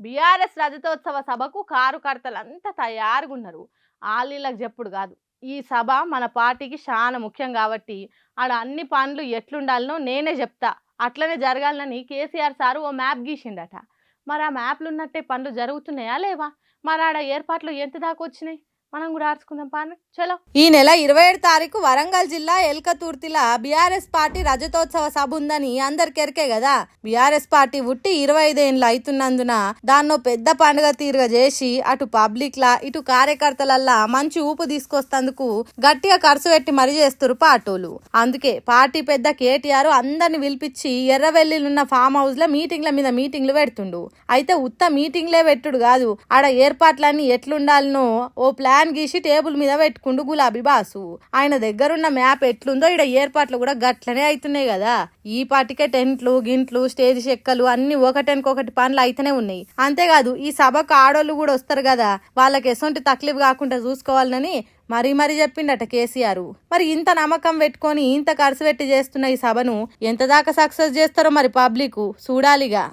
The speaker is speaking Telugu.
బీఆర్ఎస్ రజతోత్సవ సభకు కారుకర్తలంతా తయారుగున్నారు. ఆలీలకు చెప్పుడు కాదు. ఈ సభ మన పార్టీకి చాలా ముఖ్యం కాబట్టి ఆడ అన్ని పనులు ఎట్లుండాలనో నేనే చెప్తా. అట్లనే జరగాలని కేసీఆర్ సారు ఓ మ్యాప్ గీసిండట. మరి ఆ మ్యాప్లు ఉన్నట్టే పనులు జరుగుతున్నాయా లేవా? మరి ఆడ ఏర్పాట్లు ఎంత దాకా వచ్చినాయి? మనం కూడా ఆడుచుకుందాం పాను. చలో. ఈ నెల 27 తారీఖు వరంగల్ జిల్లా ఎల్కతుర్తిలా బీఆర్ఎస్ పార్టీ రజతోత్సవ సభ ఉందని అందరికెరికే కదా. బీఆర్ఎస్ పార్టీ ఉట్టి 25 ఏళ్ళు అవుతున్నందున దాన్నో పెద్ద పండుగ తీరుగా చేసి అటు పబ్లిక్ లా ఇటు కార్యకర్తలల్లా మంచి ఊపు తీసుకొస్తందుకు గట్టిగా ఖర్చు పెట్టి మరీ చేస్తురు పార్టీలు. అందుకే పార్టీ పెద్ద కేటీఆర్ అందరిని పిలిపించి ఎర్రవెల్లిలున్న ఫామ్ హౌస్ లో మీటింగ్ల మీద మీటింగ్లు పెడుతుండు. అయితే ఉత్త మీటింగ్లే పెట్టుడు కాదు, ఆడ ఏర్పాట్లన్నీ ఎట్లుండాలనో ఓ ప్లాన్ గీసి టేబుల్ మీద పెట్టుకుండు గులాబీ బాసు. ఆయన దగ్గరున్న మ్యాప్ ఎట్లుందో ఈడ ఏర్పాట్లు కూడా గట్లనే అవుతున్నాయి కదా. ఈ పాటికే టెంట్లు గింట్లు స్టేజ్ చెక్కలు అన్ని ఒకటెనకొకటి పనులు అయితేనే ఉన్నాయి. అంతేకాదు ఈ సభకు ఆడోళ్ళు కూడా వస్తారు కదా, వాళ్ళకి ఎసొంటి తక్లీఫ్ కాకుండా చూసుకోవాలని మరీ చెప్పిండట కేసీఆర్. మరి ఇంత నమ్మకం పెట్టుకొని ఇంత ఖర్చు పెట్టి చేస్తున్న ఈ సభను ఎంత దాకా సక్సెస్ చేస్తారో మరి పబ్లిక్ చూడాలిగా.